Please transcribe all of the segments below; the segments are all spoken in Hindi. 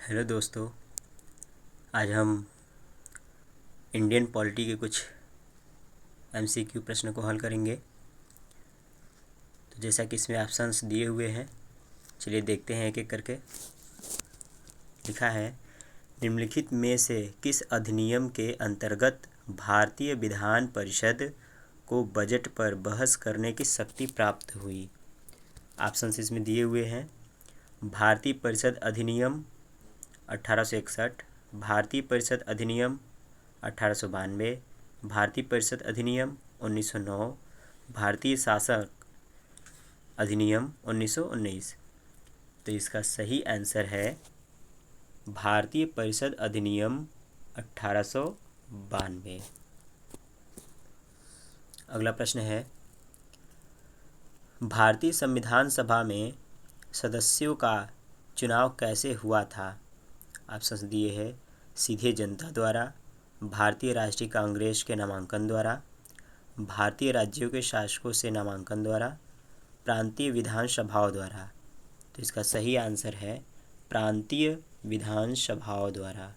हेलो दोस्तों। आज हम इंडियन पॉलिटी के कुछ एमसीक्यू प्रश्न को हल करेंगे। तो जैसा कि इसमें ऑप्शंस दिए हुए हैं, चलिए देखते हैं एक एक करके। लिखा है, निम्नलिखित में से किस अधिनियम के अंतर्गत भारतीय विधान परिषद को बजट पर बहस करने की शक्ति प्राप्त हुई। ऑप्शंस इसमें दिए हुए हैं। भारतीय परिषद अधिनियम 1861, भारतीय परिषद अधिनियम 1892, भारतीय परिषद अधिनियम 1909, भारतीय शासक अधिनियम 1919। तो इसका सही आंसर है भारतीय परिषद अधिनियम 1892। अगला प्रश्न है, भारतीय संविधान सभा में सदस्यों का चुनाव कैसे हुआ था। ऑप्शंस दिए हैं। सीधे जनता द्वारा, भारतीय राष्ट्रीय कांग्रेस के नामांकन द्वारा, भारतीय राज्यों के शासकों से नामांकन द्वारा, प्रांतीय विधानसभाओं द्वारा। तो इसका सही आंसर है प्रांतीय विधानसभाओं द्वारा।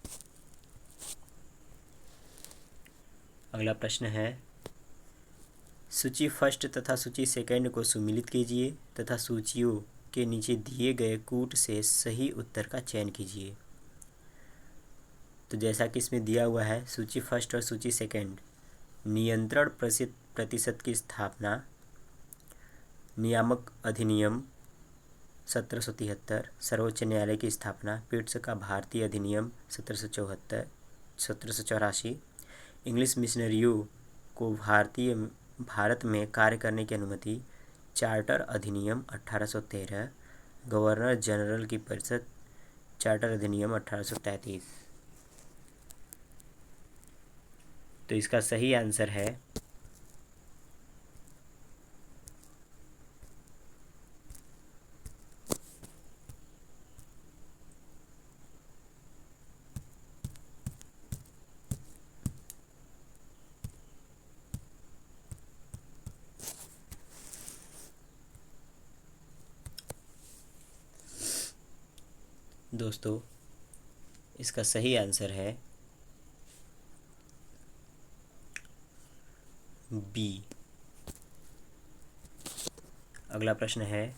अगला प्रश्न है, सूची फर्स्ट तथा सूची सेकंड को सुमिलित कीजिए तथा सूचियों के नीचे दिए गए कूट से सही उत्तर का चयन कीजिए। तो जैसा कि इसमें दिया हुआ है, सूची फर्स्ट और सूची सेकंड, नियंत्रण प्रतिशत की स्थापना नियामक अधिनियम 1773, सर्वोच्च न्यायालय की स्थापना पिट्स का भारतीय अधिनियम 1784, इंग्लिश मिशनरियों को भारत में कार्य करने की अनुमति, चार्टर अधिनियम 1813, गवर्नर जनरल की परिषद, चार्टर अधिनियम 1833। तो इसका सही आंसर है दोस्तों, इसका सही आंसर है बी। अगला प्रश्न है,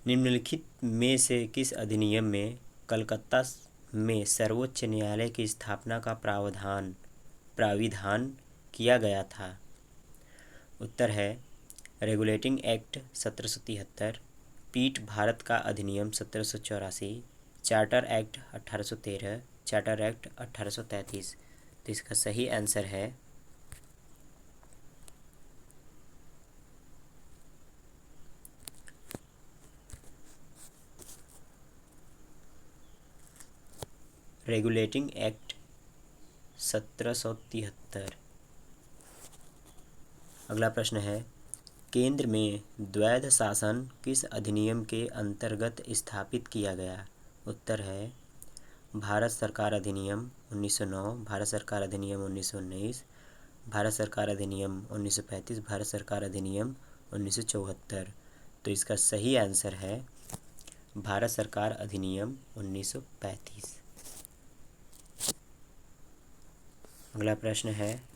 निम्नलिखित में से किस अधिनियम में कलकत्ता में सर्वोच्च न्यायालय की स्थापना का प्राविधान किया गया था। उत्तर है रेगुलेटिंग एक्ट 1773, पीठ भारत का अधिनियम 1784, चार्टर एक्ट 1813, चार्टर एक्ट 1833। तो इसका सही आंसर है रेगुलेटिंग एक्ट 1773। अगला प्रश्न है, केंद्र में द्वैध शासन किस अधिनियम के अंतर्गत स्थापित किया गया। उत्तर है भारत सरकार अधिनियम 1909, भारत सरकार अधिनियम 1919, भारत सरकार अधिनियम 1935, भारत सरकार अधिनियम 1974। तो इसका सही आंसर है भारत सरकार अधिनियम 1935। अगला प्रश्न है,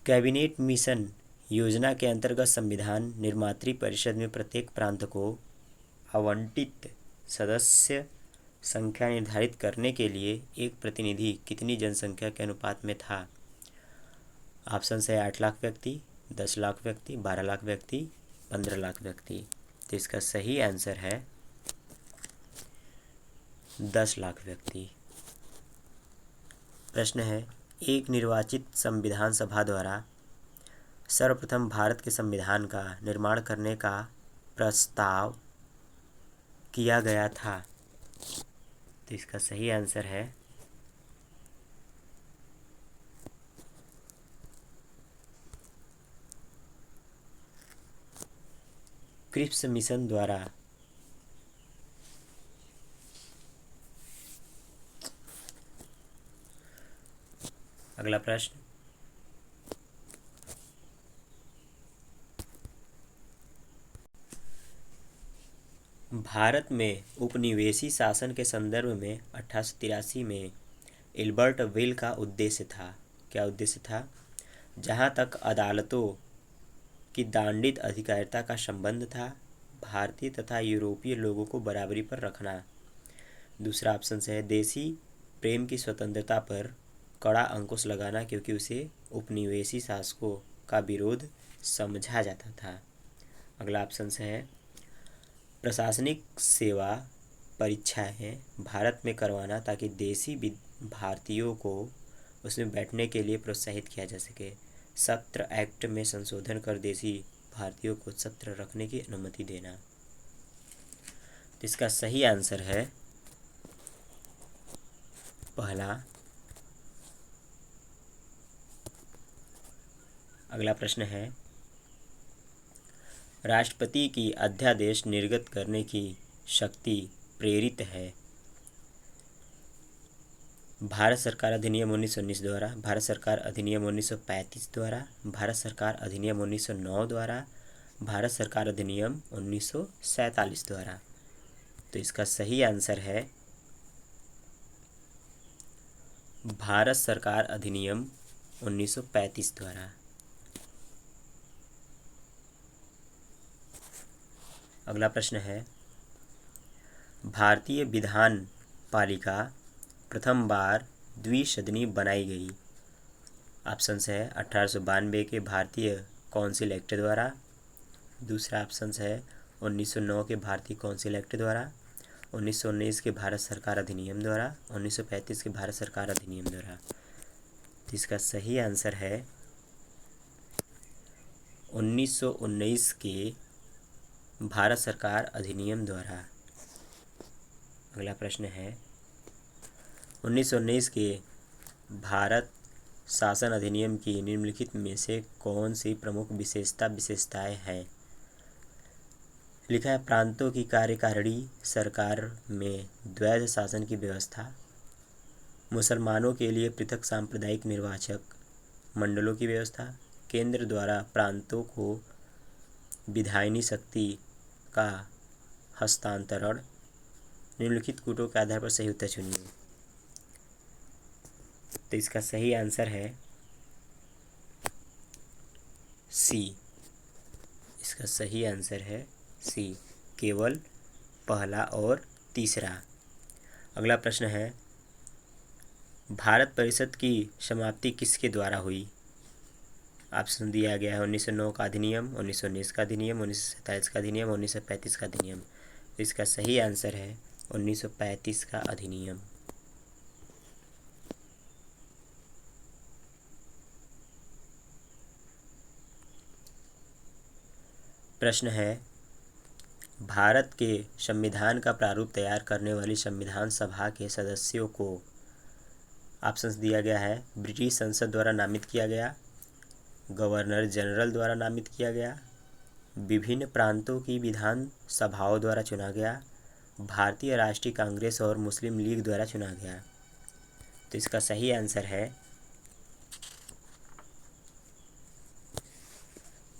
कैबिनेट मिशन योजना के अंतर्गत संविधान निर्मात्री परिषद में प्रत्येक प्रांत को आवंटित सदस्य संख्या निर्धारित करने के लिए एक प्रतिनिधि कितनी जनसंख्या के अनुपात में था। ऑप्शन है 8 लाख व्यक्ति, 10 लाख व्यक्ति, 12 लाख व्यक्ति, 15 लाख व्यक्ति। तो इसका सही आंसर है 10 लाख व्यक्ति। प्रश्न है, एक निर्वाचित संविधान सभा द्वारा सर्वप्रथम भारत के संविधान का निर्माण करने का प्रस्ताव किया गया था। तो इसका सही आंसर है क्रिप्स मिशन द्वारा अगला प्रश्न, भारत में उपनिवेशी शासन के संदर्भ में 1883 में एल्बर्ट विल का उद्देश्य था। क्या उद्देश्य था? जहाँ तक अदालतों की दंडित अधिकारिता का संबंध था, भारतीय तथा यूरोपीय लोगों को बराबरी पर रखना। दूसरा ऑप्शन है देशी प्रेम की स्वतंत्रता पर कड़ा अंकुश लगाना, क्योंकि उसे उपनिवेशी शासकों का विरोध समझा जाता था। अगला ऑप्शन है प्रशासनिक सेवा परीक्षाएं भारत में करवाना, ताकि देशी भारतीयों को उसमें बैठने के लिए प्रोत्साहित किया जा सके। सत्र एक्ट में संशोधन कर देशी भारतीयों को सत्र रखने की अनुमति देना। तो इसका सही आंसर है पहला। अगला प्रश्न है राष्ट्रपति की अध्यादेश निर्गत करने की शक्ति प्रेरित है भारत सरकार अधिनियम 1919 द्वारा, भारत सरकार अधिनियम 1935 द्वारा, भारत सरकार अधिनियम 1909 द्वारा, भारत सरकार अधिनियम 1947 द्वारा। तो इसका सही आंसर है भारत सरकार अधिनियम 1935 द्वारा। अगला प्रश्न है भारतीय विधान पालिका प्रथम बार द्विसदनी बनाई गई। ऑप्शन है 1892 के भारतीय काउंसिल एक्ट द्वारा, दूसरा ऑप्शन है 1909 के भारतीय काउंसिल एक्ट द्वारा, 1919 के भारत सरकार अधिनियम द्वारा, 1935 के भारत सरकार अधिनियम द्वारा। तो इसका सही आंसर है 1919 के भारत सरकार अधिनियम द्वारा। अगला प्रश्न है 1919 के भारत शासन अधिनियम की निम्नलिखित में से कौन सी प्रमुख विशेषताएं हैं? लिखा है प्रांतों की कार्यकारिणी सरकार में द्वैध शासन की व्यवस्था, मुसलमानों के लिए पृथक सांप्रदायिक निर्वाचक मंडलों की व्यवस्था, केंद्र द्वारा प्रांतों को विधायिनी शक्ति का हस्तांतरण। निम्नलिखित कूटों के आधार पर सही उत्तर चुनिए। तो इसका सही आंसर है सी। इसका सही आंसर है सी, केवल पहला और तीसरा। अगला प्रश्न है भारत परिषद की समाप्ति किसके द्वारा हुई? ऑप्शन दिया गया है 1909 का अधिनियम, 1919 का अधिनियम, 1947 का अधिनियम, 1935 का अधिनियम। तो इसका सही आंसर है 1935 का अधिनियम। प्रश्न है भारत के संविधान का प्रारूप तैयार करने वाली संविधान सभा के सदस्यों को ऑप्शंस दिया गया है ब्रिटिश संसद द्वारा नामित किया गया, गवर्नर जनरल द्वारा नामित किया गया, विभिन्न प्रांतों की विधान सभाओं द्वारा चुना गया, भारतीय राष्ट्रीय कांग्रेस और मुस्लिम लीग द्वारा चुना गया। तो इसका सही आंसर है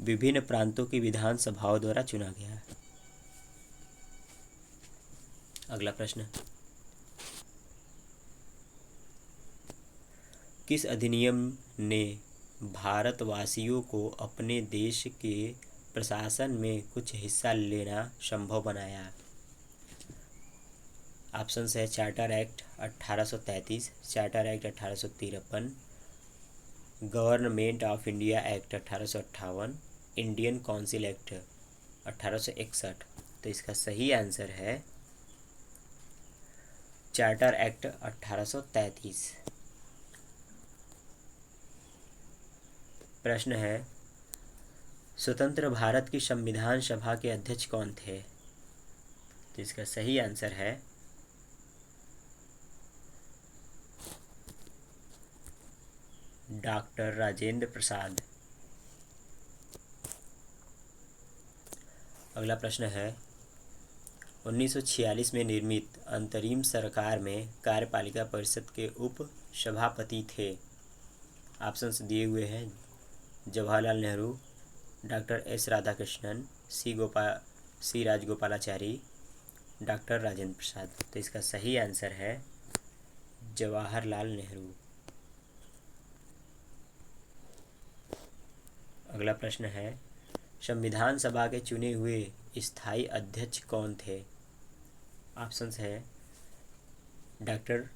विभिन्न प्रांतों की विधान सभाओं द्वारा चुना गया। अगला प्रश्न, किस अधिनियम ने भारतवासियों को अपने देश के प्रशासन में कुछ हिस्सा लेना संभव बनाया? ऑप्शन है charter act 1833, charter act 1853, government of India act 1858, Indian council act 1861। तो इसका सही आंसर है चार्टर एक्ट 1833। प्रश्न है स्वतंत्र भारत की संविधान सभा के अध्यक्ष कौन थे? तो इसका सही आंसर है डॉक्टर राजेंद्र प्रसाद। अगला प्रश्न है 1946 में निर्मित अंतरिम सरकार में कार्यपालिका परिषद के उप सभापति थे। ऑप्शंस दिए हुए हैं जवाहरलाल नेहरू, डॉक्टर एस राधाकृष्णन, सी राजगोपालाचारी, डॉक्टर राजेंद्र प्रसाद। तो इसका सही आंसर है जवाहरलाल नेहरू। अगला प्रश्न है संविधान सभा के चुने हुए स्थायी अध्यक्ष कौन थे। ऑप्शंस है डॉक्टर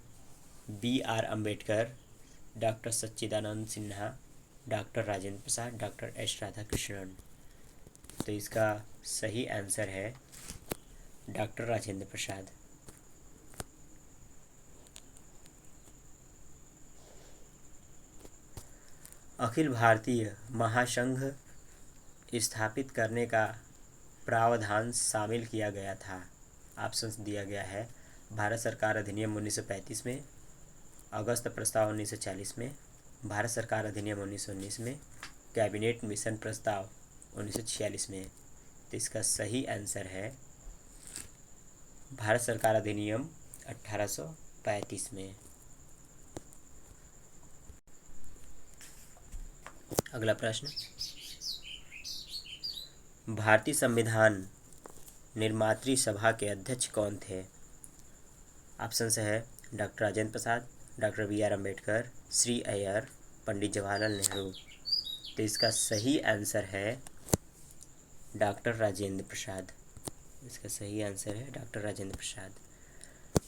BR अम्बेडकर, डॉक्टर सच्चिदानंद सिन्हा, डॉक्टर राजेंद्र प्रसाद, डॉक्टर एस राधाकृष्णन। तो इसका सही आंसर है डॉक्टर राजेंद्र प्रसाद। अखिल भारतीय महासंघ स्थापित करने का प्रावधान शामिल किया गया था। ऑप्शंस दिया गया है भारत सरकार अधिनियम 1935 में, अगस्त प्रस्ताव 1940 में, भारत सरकार अधिनियम 1919 में, कैबिनेट मिशन प्रस्ताव 1946 में। तो इसका सही आंसर है भारत सरकार अधिनियम 1835 में। अगला प्रश्न भारतीय संविधान निर्मात्री सभा के अध्यक्ष कौन थे। ऑप्शंस है डॉक्टर राजेंद्र प्रसाद, डॉक्टर BR अम्बेडकर, श्री अय्यर, पंडित जवाहरलाल नेहरू। तो इसका सही आंसर है डॉक्टर राजेंद्र प्रसाद। इसका सही आंसर है डॉक्टर राजेंद्र प्रसाद।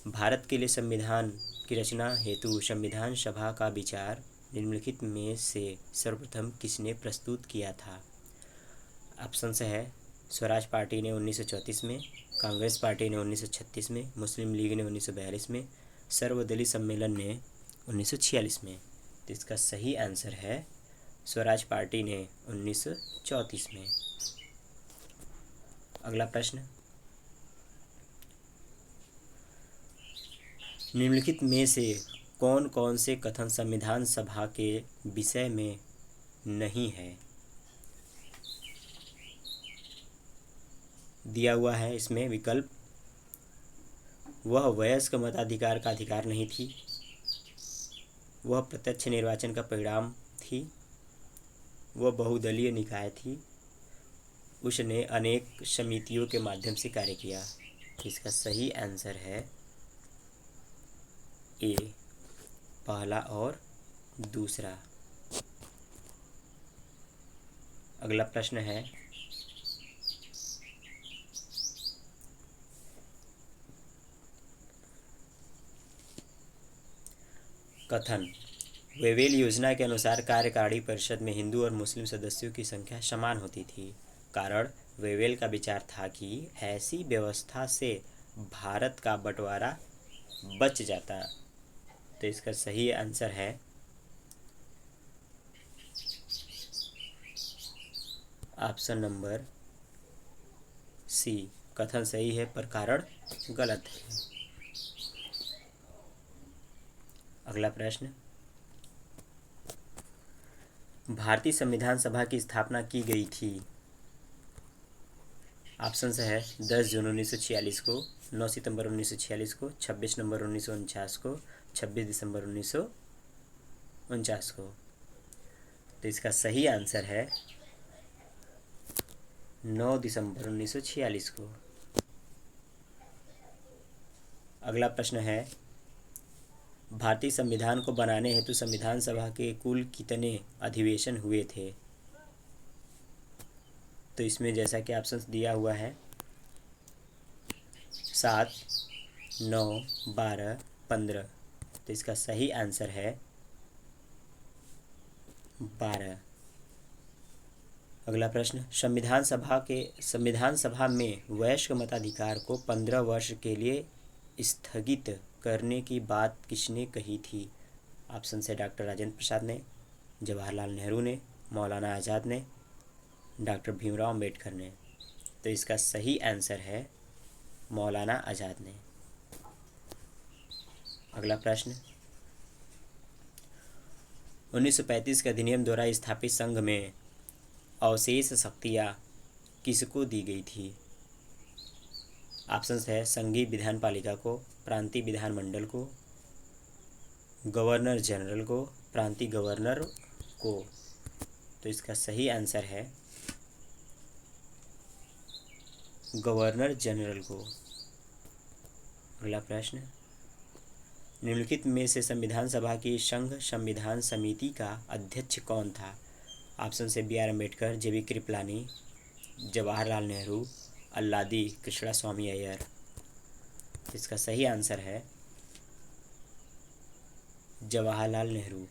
भारत के लिए संविधान की रचना हेतु संविधान सभा का विचार निम्नलिखित में से सर्वप्रथम किसने प्रस्तुत किया था। ऑप्शंस है स्वराज पार्टी ने 1934 में, कांग्रेस पार्टी ने 1936 में, मुस्लिम लीग ने 1942 में, सर्वदलीय सम्मेलन ने 1946 में। तो इसका सही आंसर है स्वराज पार्टी ने 1934 में। अगला प्रश्न निम्नलिखित में से कौन कौन से कथन संविधान सभा के विषय में नहीं है। दिया हुआ है इसमें विकल्प वह वयस्क मताधिकार का अधिकार नहीं थी, वह प्रत्यक्ष निर्वाचन का परिणाम थी, वह बहुदलीय निकाय थी, उसने अनेक समितियों के माध्यम से कार्य किया। इसका सही आंसर है ए, पहला और दूसरा। अगला प्रश्न है कथन वेवेल योजना के अनुसार कार्यकारिणी परिषद में हिंदू और मुस्लिम सदस्यों की संख्या समान होती थी। कारण वेवेल का विचार था कि ऐसी व्यवस्था से भारत का बंटवारा बच जाता। तो इसका सही आंसर है ऑप्शन नंबर सी, कथन सही है पर कारण गलत है। अगला प्रश्न भारतीय संविधान सभा की स्थापना की गई थी। ऑप्शंस है 10 जून 1946 को, 9 सितंबर 1946 को, 26 नवंबर 1949 को, 26 दिसंबर 1949 को। तो इसका सही आंसर है 9 दिसंबर 1946 को। अगला प्रश्न है भारतीय संविधान को बनाने हेतु संविधान सभा के कुल कितने अधिवेशन हुए थे। तो इसमें जैसा कि ऑप्शंस दिया हुआ है 7, 9, 12, 15। तो इसका सही आंसर है 12। अगला प्रश्न संविधान सभा में वयस्क मताधिकार को 15 वर्ष के लिए स्थगित करने की बात किसने कही थी। ऑप्शन से डॉक्टर राजेंद्र प्रसाद ने, जवाहरलाल नेहरू ने, मौलाना आज़ाद ने, डॉक्टर भीमराव अम्बेडकर ने। तो इसका सही आंसर है मौलाना आज़ाद ने। अगला प्रश्न 1935 के अधिनियम द्वारा स्थापित संघ में अवशेष शक्तियाँ किसको दी गई थी? ऑप्शन है संघीय विधान पालिका को, प्रांतीय विधानमंडल को, गवर्नर जनरल को, प्रांतीय गवर्नर को। तो इसका सही आंसर है गवर्नर जनरल को। अगला प्रश्न, निम्नलिखित में से संविधान सभा की संघ संविधान समिति का अध्यक्ष कौन था? ऑप्शन से B R Ambedkar, J B Kripalani, Jawaharlal Nehru, Alladi Krishnaswami Ayyar. इसका सही आंसर है जवाहरलाल नेहरू।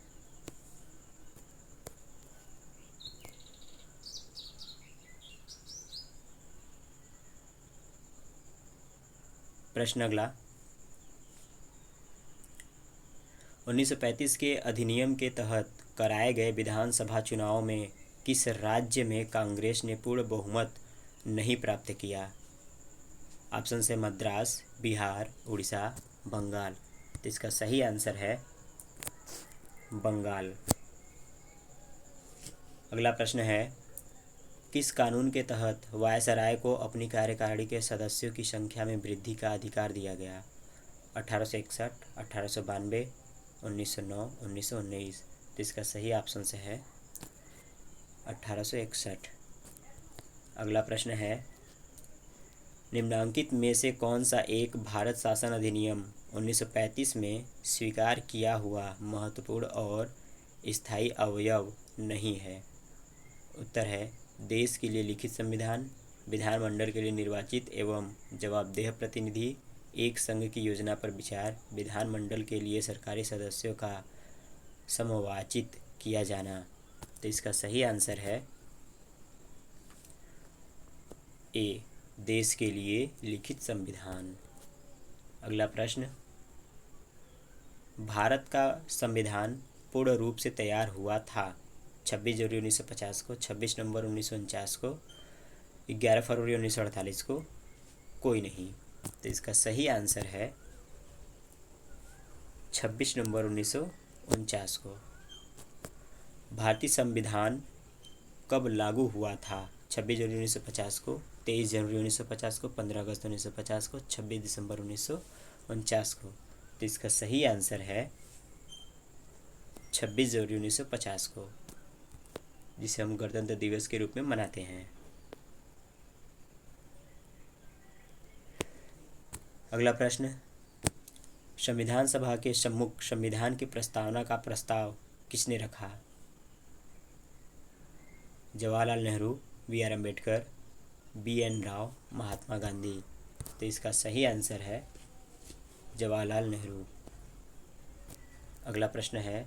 प्रश्न अगला, 1935 के अधिनियम के तहत कराए गए विधानसभा चुनाव में किस राज्य में कांग्रेस ने पूर्ण बहुमत नहीं प्राप्त किया? ऑप्शन से मद्रास, बिहार, उड़ीसा, बंगाल। तो इसका सही आंसर है बंगाल। अगला प्रश्न है, किस कानून के तहत वायसराय को अपनी कार्यकारिणी के सदस्यों की संख्या में वृद्धि का अधिकार दिया गया? 1861, 1892, 1909, 1919। तो इसका सही ऑप्शन से है 1861। अगला प्रश्न है, निम्नांकित में से कौन सा एक भारत शासन अधिनियम 1935 में स्वीकार किया हुआ महत्वपूर्ण और स्थायी अवयव नहीं है? उत्तर है देश के लिए लिखित संविधान, विधानमंडल के लिए निर्वाचित एवं जवाबदेह प्रतिनिधि, एक संघ की योजना पर विचार, विधानमंडल के लिए सरकारी सदस्यों का समवाचित किया जाना। तो इसका सही आंसर है ए, देश के लिए लिखित संविधान। अगला प्रश्न, भारत का संविधान पूर्ण रूप से तैयार हुआ था 26 जनवरी 1950 को, 26 नवंबर 1949 को, 11 फरवरी 1948 को, कोई नहीं। तो इसका सही आंसर है 26 नवंबर 1949 को। भारतीय संविधान कब लागू हुआ था? 26 जनवरी 1950 को, 23 जनवरी 1950 को, 15 अगस्त 1950 को, 26 दिसंबर 1949 को। तो इसका सही आंसर है 26 जनवरी 1950 को, जिसे हम गणतंत्र दिवस के रूप में मनाते हैं। अगला प्रश्न, संविधान सभा के सम्मुख संविधान की प्रस्तावना का प्रस्ताव किसने रखा? Jawaharlal Nehru, B R Ambedkar, B N Rau, Mahatma Gandhi. तो इसका सही आंसर है जवाहरलाल नेहरू। अगला प्रश्न है,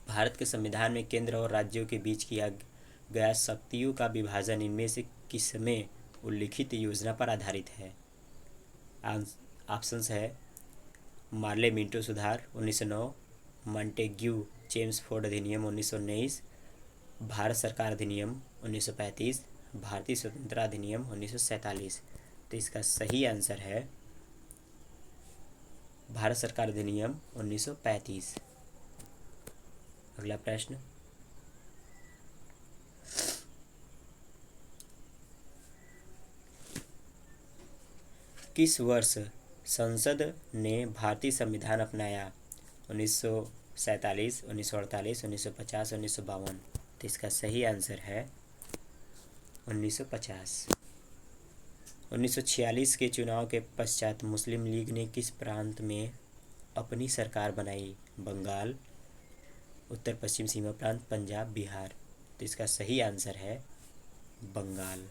भारत के संविधान में केंद्र और राज्यों के बीच किया गया शक्तियों का विभाजन इनमें से किसमें उल्लिखित योजना पर आधारित है? ऑप्शंस है मार्ले मिंटो सुधार 1909, मॉन्टेग्यू चेम्सफोर्ड अधिनियम 1919, भारत सरकार अधिनियम 1935, भारतीय स्वतंत्रता अधिनियम 1947। तो इसका सही आंसर है भारत सरकार अधिनियम 1935। अगला प्रश्न, किस वर्ष संसद ने भारतीय संविधान अपनाया? 1947, 1948, 1950, 1952। तो इसका सही आंसर है 1950। 1946 के चुनाव के पश्चात मुस्लिम लीग ने किस प्रांत में अपनी सरकार बनाई? बंगाल, उत्तर पश्चिम सीमा प्रांत, पंजाब, बिहार। तो इसका सही आंसर है बंगाल।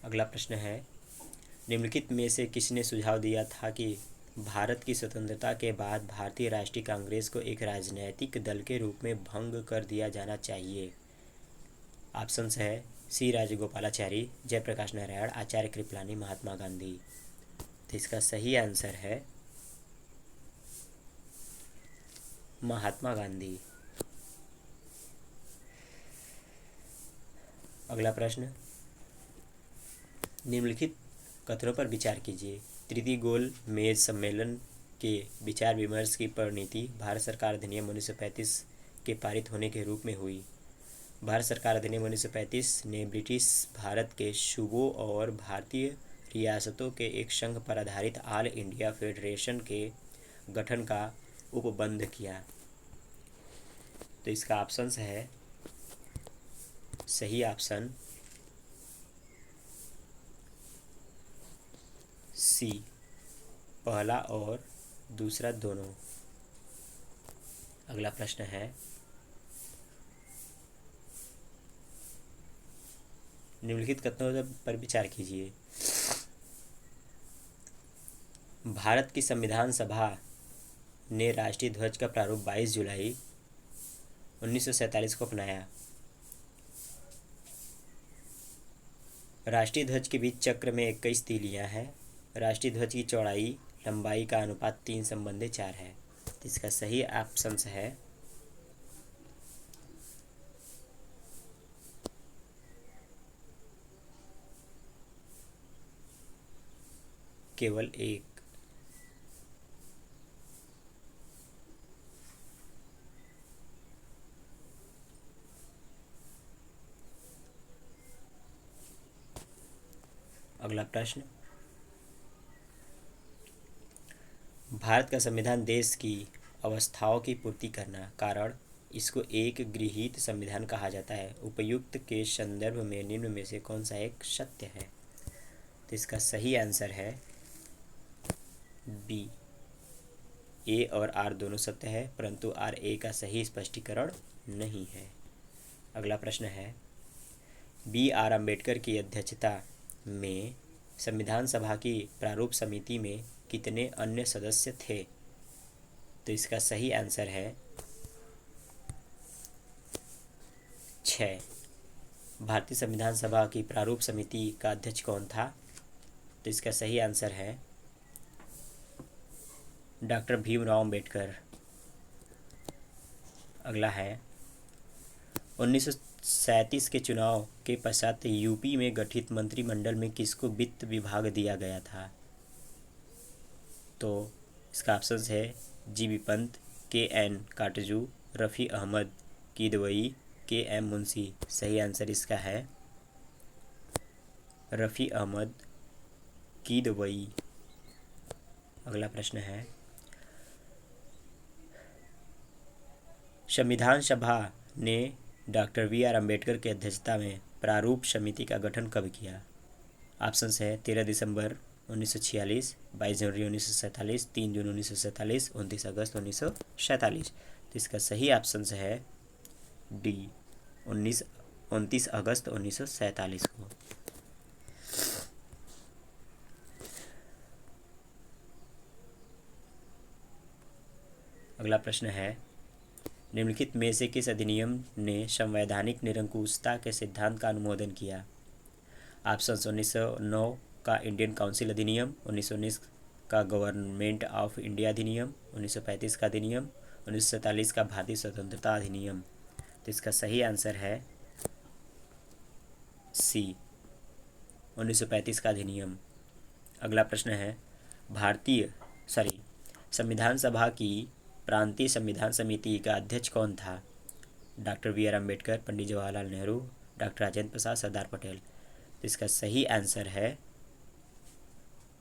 अगला प्रश्न है, निम्नलिखित में से किसने सुझाव दिया था कि भारत की स्वतंत्रता के बाद भारतीय राष्ट्रीय कांग्रेस को एक राजनैतिक दल के रूप में भंग कर दिया जाना चाहिए? ऑप्शंस है सी राजगोपालाचारी, जयप्रकाश नारायण, आचार्य कृपलानी, महात्मा गांधी। तो इसका सही आंसर है महात्मा गांधी। अगला प्रश्न, निम्नलिखित कथनों पर विचार कीजिए। तृतीय गोल मेज सम्मेलन के विचार विमर्श की परिणति भारत सरकार अधिनियम 1935 के पारित होने के रूप में हुई। भारत सरकार अधिनियम 1935 ने ब्रिटिश भारत के सूबों और भारतीय रियासतों के एक संघ पर आधारित ऑल इंडिया फेडरेशन के गठन का उपबंध किया। तो इसका ऑप्शन है, सही ऑप्शन सी, पहला और दूसरा दोनों। अगला प्रश्न है, निम्नलिखित कथनों पर विचार कीजिए। भारत की संविधान सभा ने राष्ट्रीय ध्वज का प्रारूप 22 जुलाई 1947 को अपनाया। राष्ट्रीय ध्वज के बीच चक्र में 21 तीलियां हैं। राष्ट्रीय ध्वज की चौड़ाई लंबाई का अनुपात 3/4 है। तो इसका सही ऑप्शन है केवल एक। अगला प्रश्न, भारत का संविधान देश की अवस्थाओं की पूर्ति करना कारण इसको एक गृहीत संविधान कहा जाता है। उपयुक्त के संदर्भ में निम्न में से कौन सा एक सत्य है? तो इसका सही आंसर है बी, ए और आर दोनों सत्य है, परंतु आर ए का सही स्पष्टीकरण नहीं है। अगला प्रश्न है, बी आर अम्बेडकर की अध्यक्षता में संविधान सभा की प्रारूप समिति में कितने अन्य सदस्य थे? तो इसका सही आंसर है 6। भारतीय संविधान सभा की प्रारूप समिति का अध्यक्ष कौन था? तो इसका सही आंसर है डॉक्टर भीमराव अम्बेडकर। अगला है, 1937 के चुनाव के पश्चात यूपी में गठित मंत्रिमंडल में किसको वित्त विभाग दिया गया था? तो इसका ऑप्शन है G B. Pant, K N. Katju, Rafi Ahmed Kidwai, K M. Munshi. सही आंसर इसका है रफ़ी अहमद किदवई। अगला प्रश्न है, संविधान सभा ने डॉक्टर वी.आर. अम्बेडकर की अध्यक्षता में प्रारूप समिति का गठन कब किया? ऑप्शन है 13 दिसंबर 1946, 22 जनवरी 1947, 3 जून 1947, 29 अगस्त 1947। तो इसका सही ऑप्शन है डी, 29 अगस्त 1947 को। अगला प्रश्न है, निम्नलिखित में से किस अधिनियम ने संवैधानिक निरंकुशता के सिद्धांत का अनुमोदन किया? ऑप्शन 1909 का इंडियन काउंसिल अधिनियम, 1919 का गवर्नमेंट ऑफ इंडिया अधिनियम, 1935 का अधिनियम, 1947 का भारतीय स्वतंत्रता अधिनियम। तो इसका सही आंसर है सी, 1935 का अधिनियम। अगला प्रश्न है, संविधान सभा की प्रांतीय संविधान समिति का अध्यक्ष कौन था? Doctor V R. Ambedkar, Pandit Jawaharlal Nehru, doctor Rajendra Prasad, Sardar Patel. तो इसका सही आंसर है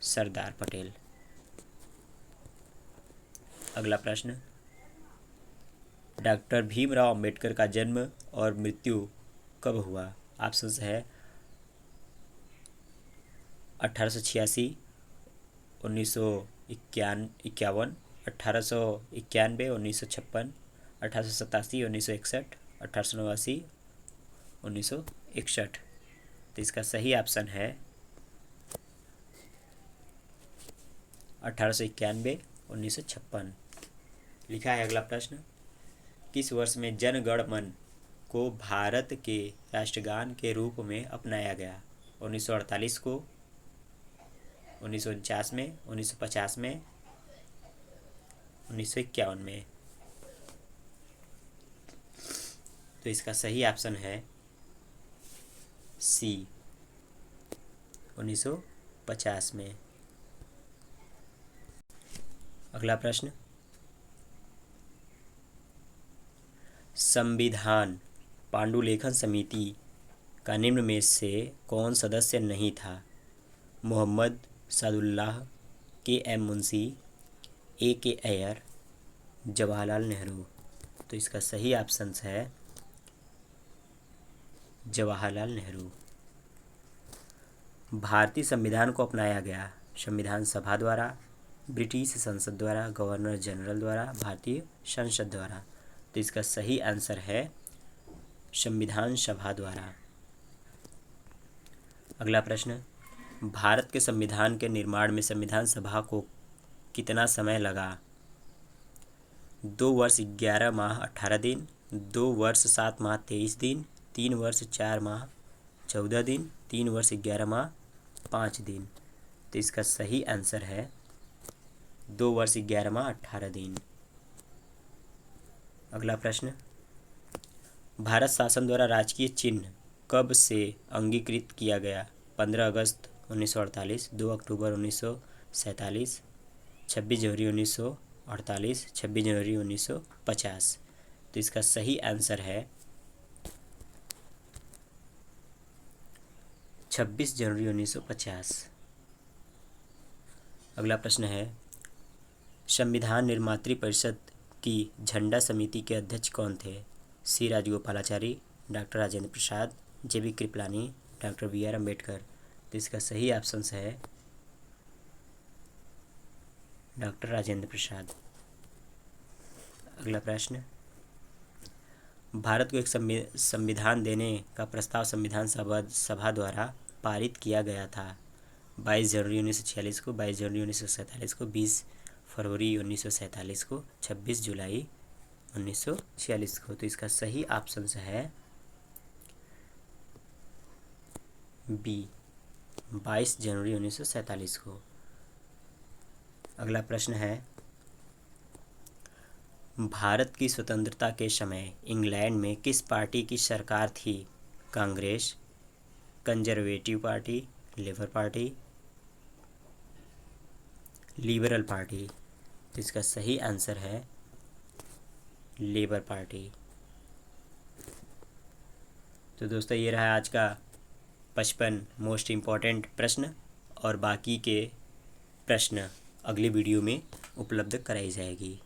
सरदार पटेल। अगला प्रश्न, डॉक्टर भीमराव अम्बेडकर का जन्म और मृत्यु कब हुआ? ऑप्शन है 1886, 1951, 1891, 1956, 1887, 1961, 1889, 1961। तो इसका सही ऑप्शन है 1891, 1956। लिखा है अगला प्रश्न, किस वर्ष में जन गण मन को भारत के राष्ट्रगान के रूप में अपनाया गया? 1948 को, 1949 में, 1950 में, 1951 में। तो इसका सही ऑप्शन है सी, 1950 में। अगला प्रश्न, संविधान पांडुलेखन समिति का निम्न में से कौन सदस्य नहीं था? मोहम्मद सादुल्लाह, के.एम. मुंशी, ए.के. अय्यर, जवाहरलाल नेहरू। तो इसका सही ऑप्शन है जवाहरलाल नेहरू। भारतीय संविधान को अपनाया गया संविधान सभा द्वारा, ब्रिटिश संसद द्वारा, गवर्नर जनरल द्वारा, भारतीय संसद द्वारा। तो इसका सही आंसर है संविधान सभा द्वारा। अगला प्रश्न, भारत के संविधान के निर्माण में संविधान सभा को कितना समय लगा? 2 वर्ष 11 माह 18 दिन, 2 वर्ष 7 माह 23 दिन, 3 वर्ष 4 माह 14 दिन, 3 वर्ष 11 माह 5 दिन। तो इसका सही आंसर है 2 वर्ष 11 माह 18 दिन। अगला प्रश्न, भारत शासन द्वारा राजकीय चिन्ह कब से अंगीकृत किया गया? 15 अगस्त 1948, 2 अक्टूबर 1947, 26 जनवरी 1948, 26 जनवरी 1950। तो इसका सही आंसर है 26 जनवरी 1950। अगला प्रश्न है, संविधान निर्मात्री परिषद की झंडा समिति के अध्यक्ष कौन थे? C Rajagopalachari, doctor Rajendra Prasad, J B. Kripalani, doctor B R. Ambedkar. तो इसका सही ऑप्शन है डॉक्टर राजेंद्र प्रसाद। अगला प्रश्न, भारत को एक संविधान देने का प्रस्ताव संविधान सभा द्वारा पारित किया गया था? 22 जनवरी 1946 को, 22 जनवरी 1947 को, 20 फरवरी 1947 को, 26 जुलाई 1946 को। तो इसका सही ऑप्शन है बी, 22 जनवरी 1947 को। अगला प्रश्न है, भारत की स्वतंत्रता के समय इंग्लैंड में किस पार्टी की सरकार थी? Congress, conservative party, labour party, liberal party. इसका सही आंसर है लेबर पार्टी। तो दोस्तों, ये रहा आज का 55 मोस्ट इम्पॉर्टेंट प्रश्न, और बाकी के प्रश्न अगली वीडियो में उपलब्ध कराई जाएगी।